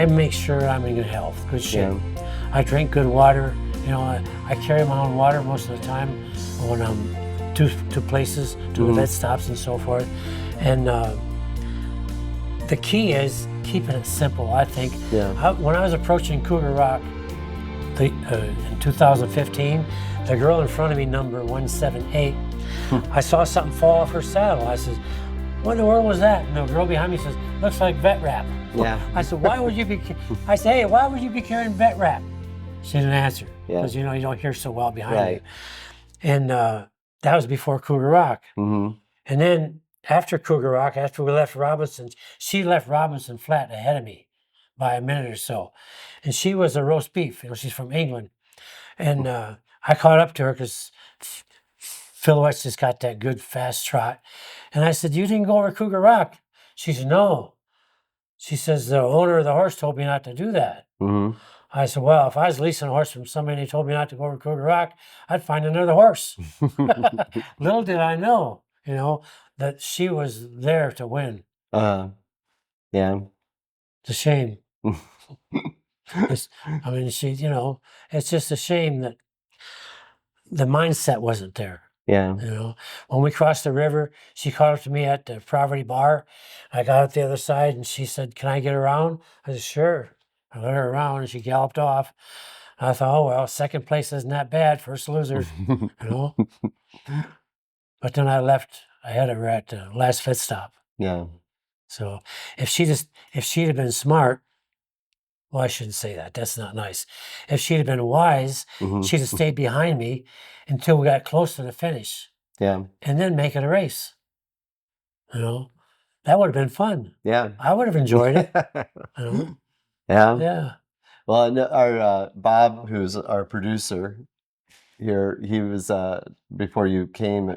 I make sure I'm in good health, good shape. Yeah. I drink good water. You know, I carry my own water most of the time when I'm to places, to the vet stops and so forth. And the key is keeping it simple, I think. Yeah. When I was approaching Cougar Rock in 2015, the girl in front of me, number 178, I saw something fall off her saddle. I said, what in the world was that? And the girl behind me says, looks like vet wrap. Yeah. I said, why would you be, I said, hey, why would you be carrying vet wrap? She didn't answer, because you know, you don't hear so well behind you. And that was before Cougar Rock. And then after Cougar Rock, after we left Robinson, she left Robinson flat ahead of me by a minute or so. And she was a roast beef, you know, she's from England. And I caught up to her because Philwitz just got that good fast trot. And I said, you didn't go over Cougar Rock? She said, no. She says, the owner of the horse told me not to do that. I said, well, if I was leasing a horse from somebody and he told me not to go over Cougar Rock, I'd find another horse. Little did I know, you know, that she was there to win. Yeah. It's a shame. I mean, she, you know, it's just a shame that the mindset wasn't there. Yeah. You know, when we crossed the river, she caught up to me at the Poverty Bar. I got up the other side and she said, can I get around? I said, sure. I let her around and she galloped off. I thought, oh, well, second place isn't that bad, first loser, you know. But then I left ahead of her at the last vet stop. Yeah. So if she'd have been smart, well, I shouldn't say that. That's not nice. If she'd have been wise, she'd have stayed behind me until we got close to the finish. Yeah. And then make it a race. You know, that would have been fun. Yeah. I would have enjoyed it. You know? Yeah. Yeah. Well, I know our Bob, who's our producer here, he was before you came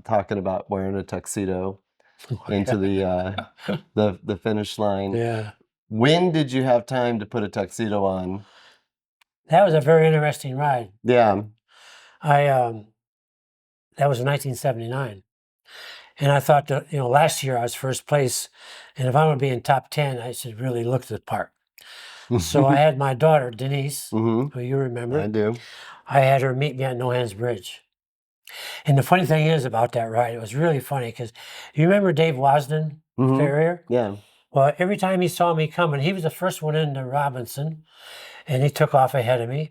talking about wearing a tuxedo into the finish line. Yeah. When did you have time to put a tuxedo on? That was a very interesting ride. Yeah. That was in 1979. And I thought that, you know, last year I was first place, and if I'm going to be in top 10, I should really look the part. So I had my daughter, Denise, who you remember. I do. I had her meet me at No Hands Bridge. And the funny thing is about that ride, it was really funny because you remember Dave Wasden, farrier? Yeah. Well, every time he saw me coming, he was the first one into Robinson, and he took off ahead of me.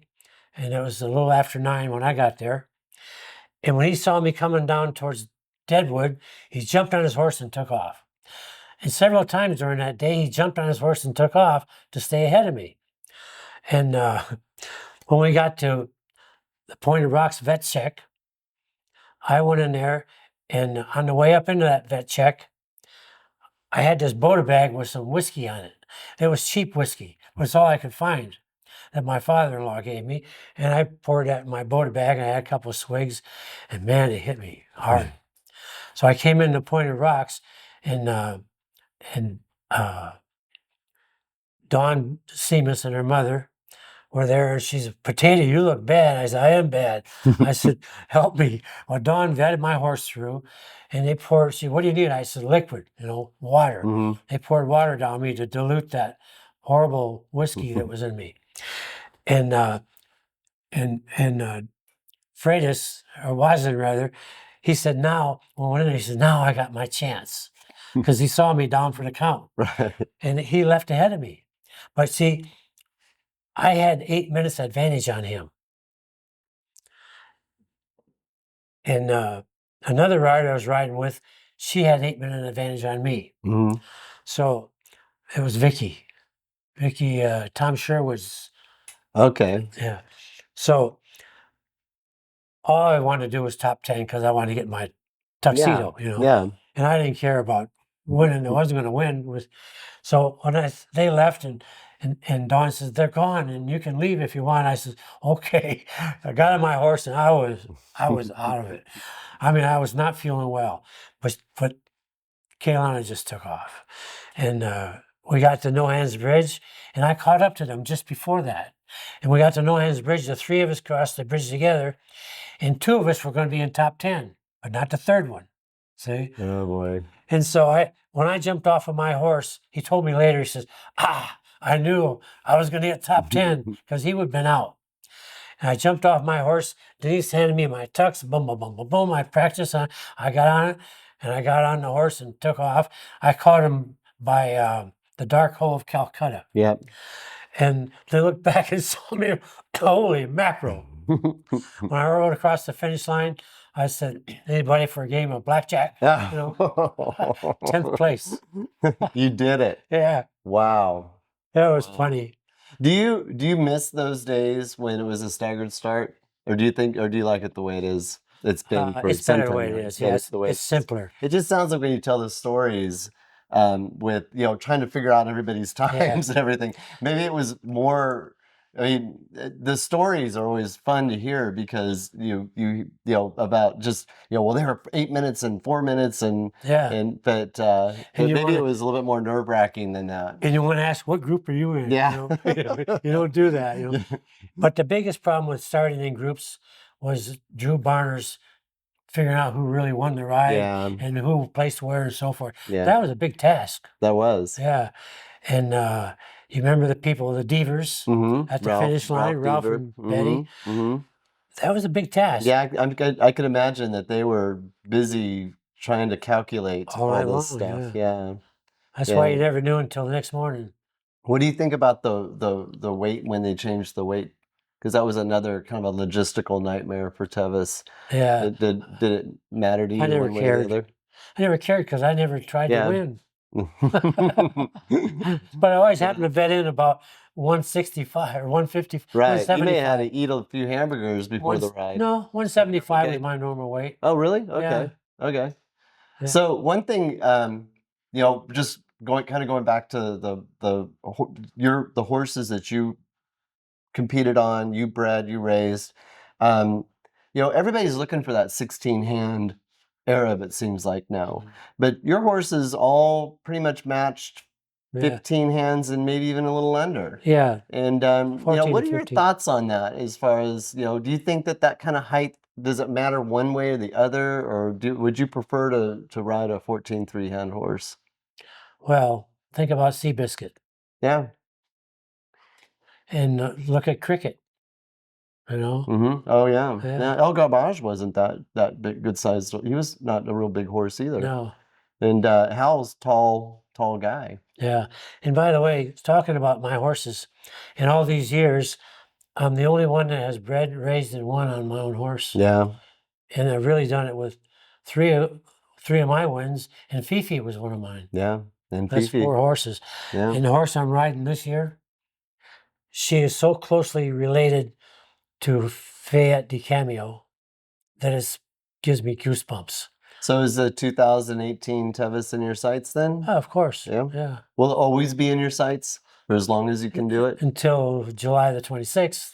And it was a little after 9 when I got there. And when he saw me coming down towards Deadwood, he jumped on his horse and took off. And several times during that day, he jumped on his horse and took off to stay ahead of me. And when we got to the Pointed Rocks vet check, I went in there, and on the way up into that vet check, I had this Boda bag with some whiskey on it. It was cheap whiskey. It was all I could find that my father-in-law gave me. And I poured that in my Boda bag, and I had a couple of swigs, and man, it hit me hard. So I came into Pointed Rocks, and Dawn Seamus and her mother were there, and she said, Potato, you look bad. I said, I am bad. I said, help me. Well, Dawn vetted my horse through, and they poured, she said, what do you need? I said, liquid, you know, water. They poured water down me to dilute that horrible whiskey that was in me. And Freitas, or Wasden rather, he said, now, when we went in there, he said, now I got my chance. Because he saw me down for the count. Right. And he left ahead of me. But see, I had 8 minutes advantage on him. And another rider I was riding with, she had 8-minute advantage on me. So it was Vicky. Vicky, Tom Sherwood's. Okay. Yeah. So all I wanted to do was top 10 because I wanted to get my tuxedo, you know. Yeah. And I didn't care about winning. I wasn't going to win. So when they left, and Dawn says, they're gone and you can leave if you want. I said, okay. I got on my horse and I was out of it. I mean, I was not feeling well, but Kaylana just took off. And we got to No Hands Bridge, and I caught up to them just before that. And we got to No Hands Bridge, the 3 of us crossed the bridge together, and 2 of us were going to be in top 10, but not the 3rd one. See? Oh, boy. And so when I jumped off of my horse, he told me later, he says, I I knew I was going to get top 10 because he would have been out. And I jumped off my horse. Denise handed me my tux. Boom, boom, boom, boom, boom. I practiced on. I got on it, and I got on the horse and took off. I caught him by the dark hole of Calcutta. Yep. And they looked back and saw me. Holy mackerel! When I rode across the finish line, I said, "Anybody for a game of blackjack?" You know, 10th place. You did it. Yeah, Wow. that was funny. Do you miss those days when it was a staggered start, or do you like it the way it is? It's been for It's some better the time way it now. is. Yeah, Yeah, it's the way it's simpler. it just sounds like when you tell the stories, with trying to figure out everybody's times and everything. Maybe it was more. I mean, the stories are always fun to hear because you about just well, they were 8 minutes and 4 minutes but maybe it was a little bit more nerve-wracking than that. And you want to ask, what group are you in? Yeah. You don't do that. But the biggest problem with starting in groups was Drew Barner's figuring out who really won the ride Yeah. and who placed where and so forth. Yeah. That was a big task. That was. Yeah. And you remember the people, the Devers at the finish line, Ralph Deaver. and Betty. That was a big task. Yeah, I could imagine that they were busy trying to calculate All all night this long, stuff. Yeah. That's why you Yeah. never knew until the next morning. What do you think about the weight when they changed the weight? Because that was another kind of a logistical nightmare for Tevis. Yeah. Did it matter to you I never one way or cared. the other? I never cared because I never tried Yeah. to win. But I always happened to bet in about 165 or 150, Right. You 175. may have had to eat a few hamburgers before the ride. No, 175 Okay. was my normal weight. Oh, really? Okay. Okay. Yeah. So one thing, just going back to the horses that you competed on, you bred, you raised. Everybody's looking for that 16-hand Arab, it seems like now. But your horses all pretty much matched 15 hands and maybe even a little under. Yeah. And what are your 15. thoughts on that? As far as do you think that kind of height, does it matter one way or the other, or would you prefer to ride a 14 3-hand horse? Well, think about Seabiscuit Yeah. and look at Cricket. Oh yeah. Yeah. Yeah. El Garbage wasn't that big, good sized. He was not a real big horse either. No. And Hal's tall guy. Yeah. And by the way, talking about my horses, in all these years, I'm the only one that has bred, raised, and won on my own horse. Yeah. And I've really done it with three of my wins, and Fifi was one of mine. Yeah. And That's Fifi. 4 horses. Yeah. And the horse I'm riding this year, she is so closely related to Fayette DeCameo that it gives me goosebumps. So is the 2018 Tevis in your sights then? Oh, of course. Yeah. Yeah. Will it always be in your sights for as long as you can do it? Until July the 26th.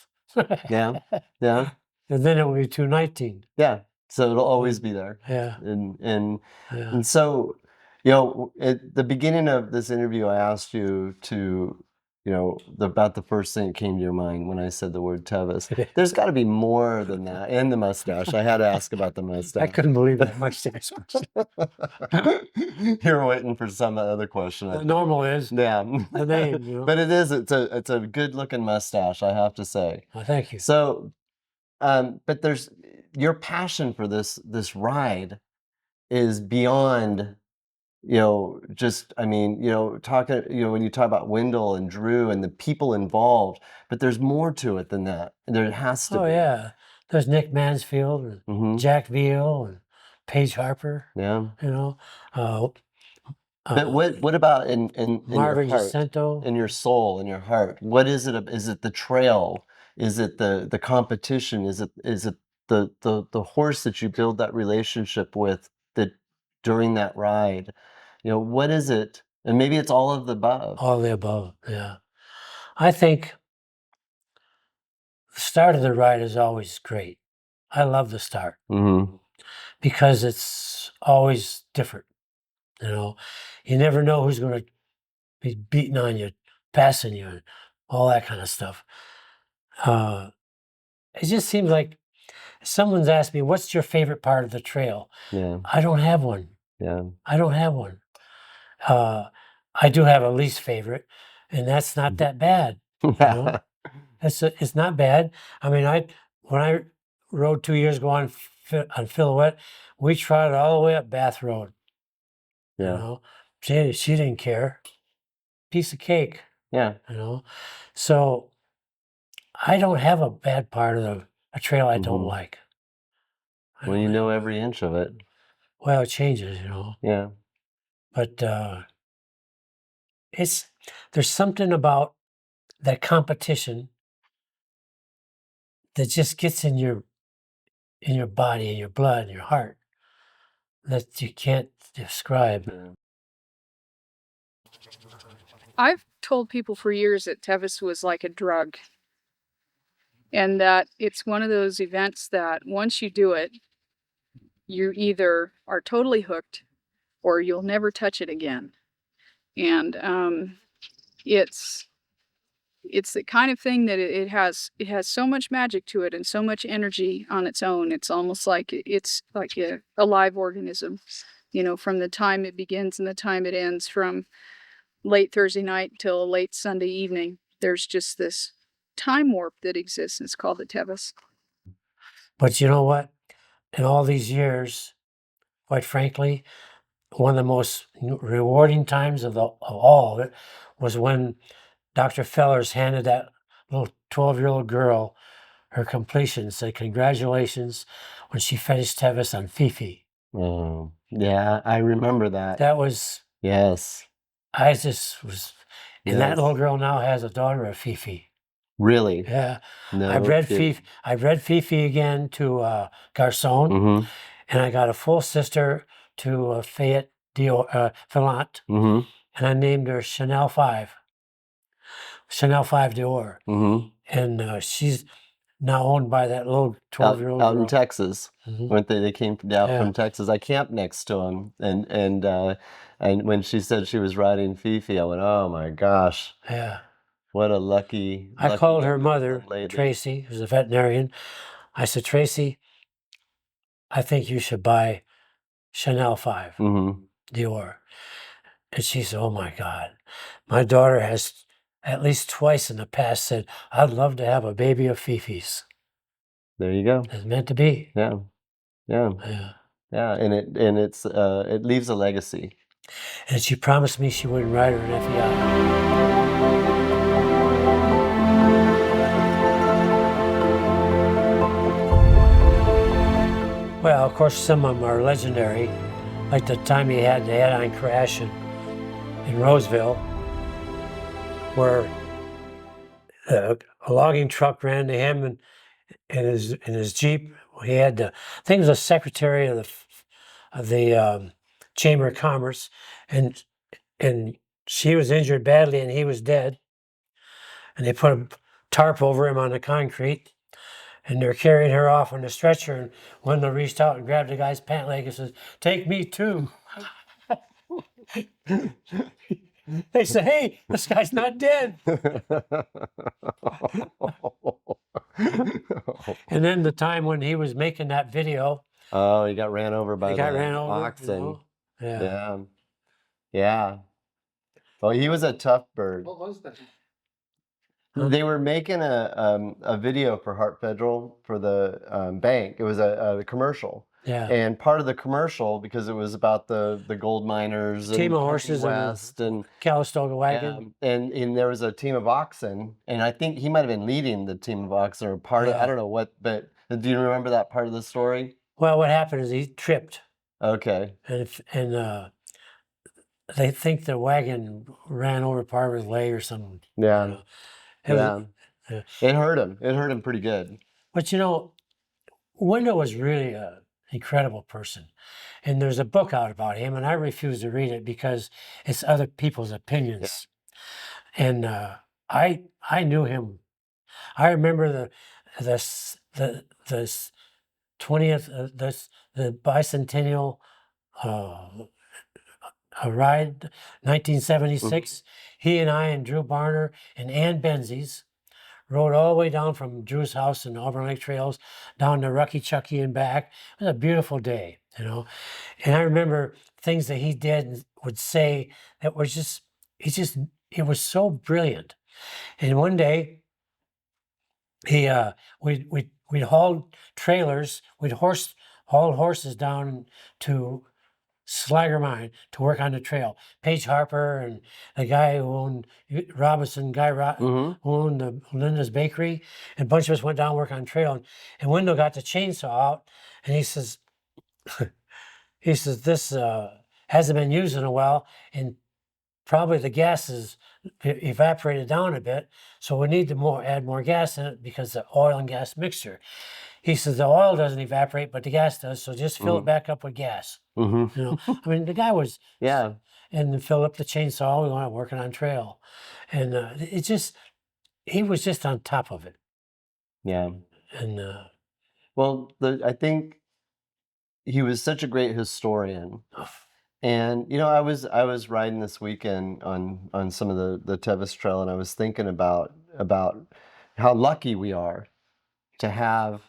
Yeah. Yeah. And then it will be 219. Yeah. So it'll always be there. Yeah. And so, at the beginning of this interview, I asked you to, about the first thing that came to your mind when I said the word Tevis. There's got to be more than that. And the mustache. I had to ask about the mustache. I couldn't believe that mustache. You were waiting for some other question. The normal is Yeah. the name. But it's a good looking mustache, I have to say. Well, thank you. So, but there's your passion for this ride is beyond, talking, when you talk about Wendell and Drew and the people involved, but there's more to it than that. There has to be. Oh, yeah. There's Nick Mansfield and Jack Veal and Paige Harper. Yeah. But what about in Marvin your heart, Jacinto. in your soul, in your heart? What is it? Is it the trail? Is it the competition? Is it the horse that you build that relationship with during that ride? What is it? And maybe it's all of the above. All of the above, yeah. I think the start of the ride is always great. I love the start because it's always different. You never know who's going to be beating on you, passing you, and all that kind of stuff. It just seems like someone's asked me, what's your favorite part of the trail? Yeah. I don't have one. Yeah. I don't have one. I do have a least favorite, and that's not that bad. You know, it's not bad. I mean, when I rode 2 years ago on Philouette, we trotted all the way up Bath Road. You Yeah. know, she didn't care. Piece of cake. Yeah. You know, so I don't have a bad part of a trail I don't Mhm. like. I Well, don't you have- know every inch of it. Well, it changes, you know, Yeah. but there's something about that competition that just gets in your body and your blood and your heart that you can't describe. Yeah. I've told people for years that Tevis was like a drug, and that it's one of those events that once you do it, you either are totally hooked or you'll never touch it again. And it's the kind of thing that it has so much magic to it and so much energy on its own. It's almost like it's like a live organism, you know, from the time it begins and the time it ends, from late Thursday night till late Sunday evening. There's just this time warp that exists, and it's called the Tevis. But you know what? In all these years, quite frankly, one of the most rewarding times of all of it was when Dr. Fellers handed that little 12-year-old girl her completion and said, "Congratulations," when she finished Tevis on Fifi. Oh, yeah, I remember that. That was, Yes. I just was, and that Yes. little girl now has a daughter of Fifi. Really? Yeah. No I've read kidding. Fifi. I've read Fifi again to Garcon, Mhm. and I got a full sister to Fayette Fillant, Mhm. and I named her Chanel 5. Chanel 5 Dior. Mhm. And she's now owned by that little Out 12-year-old out in girl. Texas, Mhm. weren't they? They came out Yeah. from Texas. I camped next to them, and when she said she was riding Fifi, I went, "Oh my gosh, Yeah. what a lucky, I lucky called her young mother, lady." Tracy, who's a veterinarian. I said, "Tracy, I think you should buy Chanel 5 Mhm. Dior." And she said, "Oh my God. My daughter has at least twice in the past said, I'd love to have a baby of Fifi's." There you go. It's meant to be. Yeah. Yeah. Yeah. Yeah, and it leaves a legacy. And she promised me she wouldn't ride her in FEI. Well, of course, some of them are legendary, like the time he had the head-on crash in Roseville, where a logging truck ran to him and in his Jeep. He had I think it was a secretary of the Chamber of Commerce, and she was injured badly and he was dead, and they put a tarp over him on the concrete, and they're carrying her off on the stretcher, and Wendell reached out and grabbed the guy's pant leg and says, "Take me too." They said, "Hey, this guy's not dead." And then the time when he was making that video, Oh, he got ran over by he got the ran over. oxen. Yeah. Yeah. Yeah. Well, he was a tough bird. What was that? Huh? They were making a video for Hart Federal for the bank. It was a commercial. Yeah. And part of the commercial, because it was about the gold miners and Team of Kenny horses and a West and Calistoga wagon. and there was a team of oxen, and I think he might have been leading the team of oxen or part of, I Yeah. don't know what, but do you remember that part of the story? Well, what happened is he tripped, Okay. and they think the wagon ran over part of his leg or something. Yeah. You know. It was- Yeah. It hurt him. It hurt him pretty good. but you know, Wendell was really an incredible person. And there's a book out about him, and I refuse to read it because it's other people's opinions. And I knew him. I remember the 20th the bicentennial ride, 1976. He and I and Drew Barner and Ann Benzies rode all the way down from Drew's house in Auburn Lake Trails down to Rucky Chucky and back. It was a beautiful day, you know. And I remember things that he did and would say that were just, he just it was so brilliant. And one day, we'd hauled trailers, hauled horses down to Slager Mine to work on the trail. Page Harper and the guy who owned Robinson, Mm-hmm. who owned the Linda's Bakery, and a bunch of us went down to work on trail. And Wendell got the chainsaw out, and he says, this hasn't been used in a while, and probably the gas is evaporated down a bit, so we need to add more gas in it because the oil and gas mixture. He says the oil doesn't evaporate, but the gas does, so just fill it back up with gas. Mm-hmm. You know, I mean, the guy was, Yeah. and then fill up the chainsaw. We went working on trail, and he was just on top of it. Yeah. And Well, I think he was such a great historian. And I was riding this weekend on some of the Tevis Trail, and I was thinking about how lucky we are to have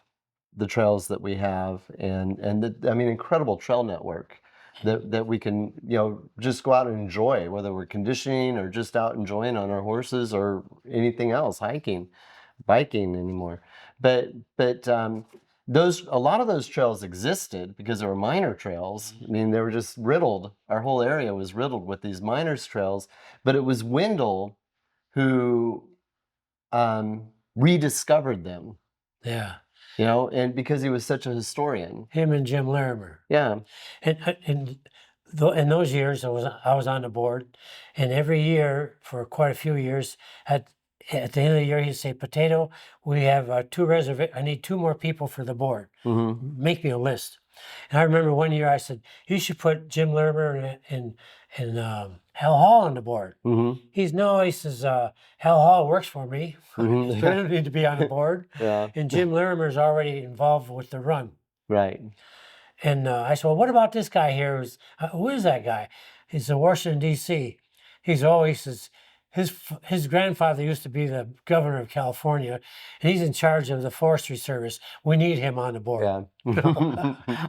the trails that we have, and incredible trail network that we can just go out and enjoy, whether we're conditioning or just out enjoying on our horses or anything else, biking anymore. But a lot of those trails existed because they were minor trails. I mean, they were just riddled. Our whole area was riddled with these minor trails. But it was Wendell who rediscovered them. yeah, And because he was such a historian. him and Jim Larimer. Yeah. And in those years, I was on the board, and every year for quite a few years, at the end of the year, he'd say, "Potato, we have 2 reservations. I need 2 more people for the board. Mm-hmm. Make me a list." And I remember one year I said, "You should put Jim Larimer and Hal Hall on the board." Mm-hmm. He says, Hal Hall works for me. Mhm. So I don't need to be on the board. Yeah. And Jim Larimer's already involved with the run. Right. And I said, "Well, what about this guy here? Who is that guy?" He's in Washington, D.C. He says, his grandfather used to be the governor of California, and he's in charge of the Forestry Service. We need him on the board. Yeah.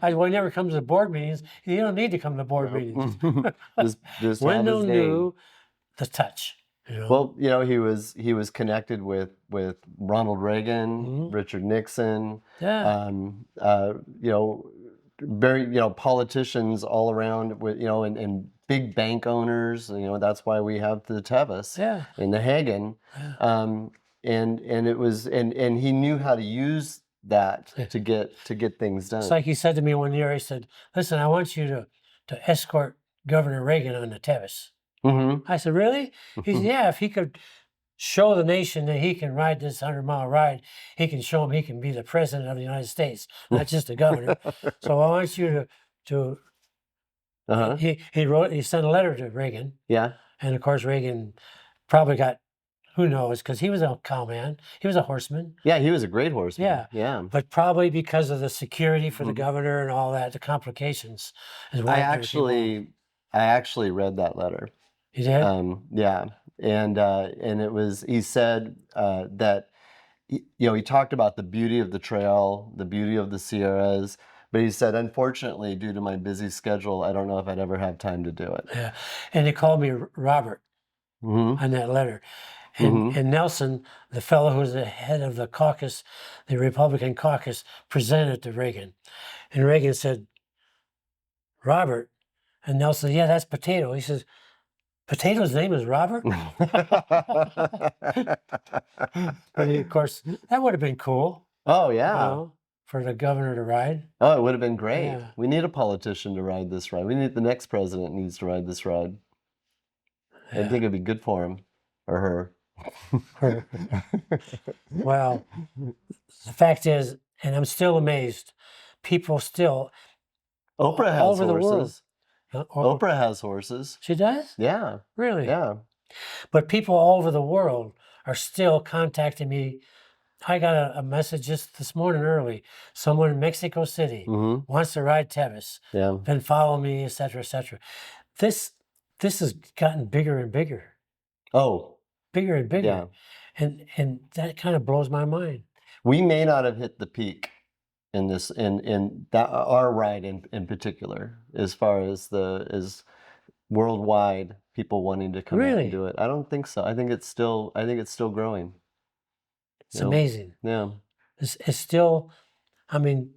I said, "Well, he never comes to board meetings. You don't need to come to board meetings." just have Wendell his name. knew the touch. Well, he was connected with Ronald Reagan, Mhm. Richard Nixon, Yeah. very politicians all around with and big bank owners. That's why we have the Tevis Yeah. and the Hagen, Yeah. and it was and he knew how to use that Yeah. to get things done. It's like he said to me one year, he said, "Listen, I want you to escort Governor Reagan on the Tevis." Mm-hmm. I said, "Really?" He said, "Yeah, if he could show the nation that he can ride this 100-mile ride, he can show him he can be the president of the United States, not just the governor. So I want you to." Uh-huh. He sent a letter to Reagan, Yeah. and of course Reagan probably got, who knows, because he was a cowman, he was a horseman. Yeah, he was a great horseman. Yeah. Yeah. But probably because of the security for the Mhm. governor and all that, the complications. I actually read that letter. You did? Yeah, and it was, he said that he talked about the beauty of the trail, the beauty of the Sierras, but he said, unfortunately, due to my busy schedule, I don't know if I'd ever have time to do it. Yeah. And they called me Robert Mm-hmm. on that letter. And, Mhm. and Nelson, the fellow who was the head of the caucus, the Republican caucus, presented to Reagan. And Reagan said, "Robert." And Nelson said, "Yeah, that's Potato." He says, "Potato's name is Robert?" But of course, that would have been cool, Oh yeah. for the governor to ride. Oh, it would have been great. Yeah. We need a politician to ride this ride. The next president needs to ride this ride. I Yeah. think it'd be good for him or her. Well, the fact is, and I'm still amazed, people still Oprah has all over the world. horses. Oh, Oprah has horses. she does? Yeah. Really? Yeah. But people all over the world are still contacting me. I got a message just this morning early. Someone in Mexico City Mm-hmm. wants to ride Tevis. Yeah. Been following me, etc., etc. This has gotten bigger and bigger, Oh, bigger and bigger, yeah. and that kind of blows my mind. We may not have hit the peak in our ride in particular, as far as worldwide people wanting to come out Really? and do it. I don't think so. I think it's still growing. It's You know? amazing. Yeah. It's still, I mean,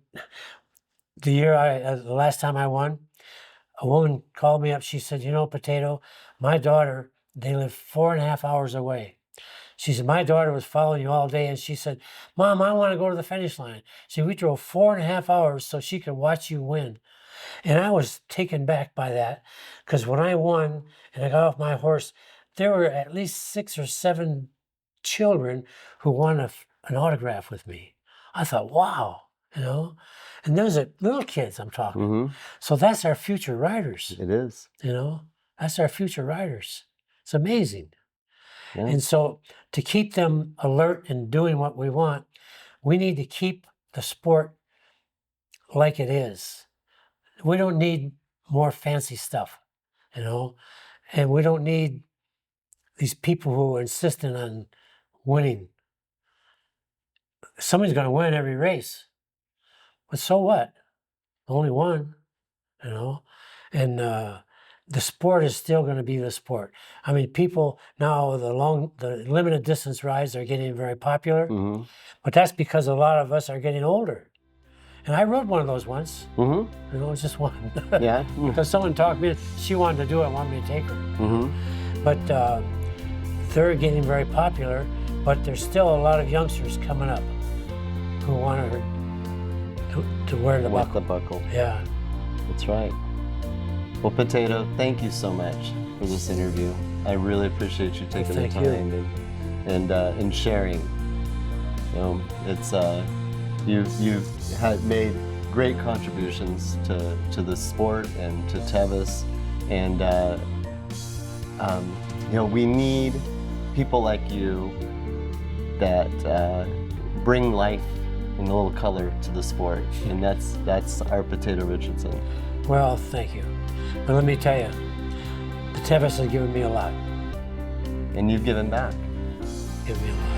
the last time I won, a woman called me up. She said, you know, Potato, my daughter, they live 4.5 hours away. She said, my daughter was following you all day. And she said, Mom, I want to go to the finish line. See, we drove 4.5 hours so she could watch you win. And I was taken back by that, because when I won and I got off my horse, there were at least 6 or 7 children who wanted an autograph with me. I thought, wow, you know, and those are little kids I'm talking. Mm-hmm. So that's our future riders, It is. you know, that's our future riders. It's amazing. Yeah. And so to keep them alert and doing what we want, we need to keep the sport like it is. We don't need more fancy stuff, you know, and we don't need these people who are insisting on winning. Somebody's going to win every race, but so what? Only one, you know, and the sport is still going to be the sport. I mean, people now, the limited distance rides are getting very popular, Mm-hmm. but that's because a lot of us are getting older. And I rode one of those once. Mm-hmm. You know, just one. Yeah. Because someone talked me, she wanted to do it, wanted me to take her. Mm-hmm. But they're getting very popular, but there's still a lot of youngsters coming up who want to wear the With buckle. the buckle. Yeah. That's right. Well, Potato, thank you so much for this interview. I really appreciate you taking the thank you. time and sharing. You know, it's you've made great contributions to the sport and to Tevis, and you know, we need people like you that bring life and a little color to the sport, and that's our Potato Richardson. Well, thank you. But let me tell you, the Tevis has given me a lot. And you've given back. Given me a lot.